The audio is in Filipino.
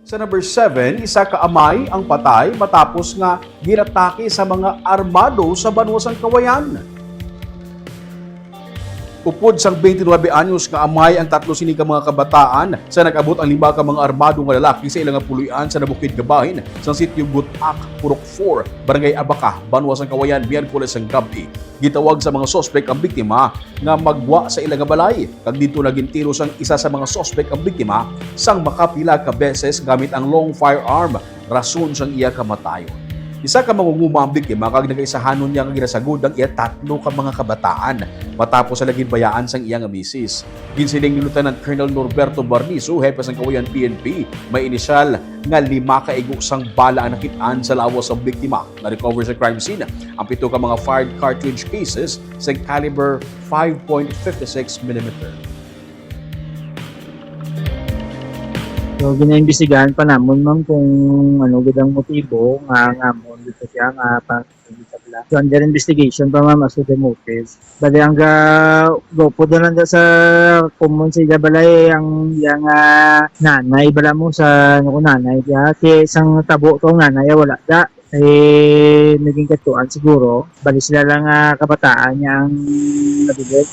Sa number 7, isa ka amay ang patay matapos nga ginatake sa mga armado sa banwasang Cauayan. Upod sang 29 anyos nga amay ang tatlo sini ka mga kabataan sa nag-abot ang 5 ka mga armado nga lalaki sa ilang puloy-an sa nabukid nga bahin sa sitio Gutak, Purok 4, Barangay Abaca, Banwasang Cauayan, Miyerkules ang gabi. Gitawag sa mga sospek ang biktima nga magwa sa ilang balay. Kag dito naging tiro sang isa sa mga sospek ang biktima sang makapila ka beses gamit ang long firearm, rason sang iya kamatayon. Isa ka mangunguma ang biktima kag nagaisahanon niya nga ginasagod ang iya tatlo ka mga kabataan matapos sa laging bayaan sang iyang misis. Ginsiling ni Lieutenant Colonel Norberto Barnizo, hepe sang Cauayan PNP, may inisyal nga 5 ka igo sang bala ang nakitaan sa lawas ng biktima. Na-recover sa crime scene ang 7 ka mga fired cartridge cases sa caliber 5.56mm. So, ginaimbestigahan pa namon ma'am kung ano gud ang motibo nga mo dito siya nga pagkakabla. So, under investigation pa ma'am as to the motive. Bali ang gopo doon lang sa common sa balay ang yang nanay bala mo sa ano ko nanay kaya kay isang tabo to nanay wala da naging katuan siguro. Bali sila lang kabataan niya ang nabilid.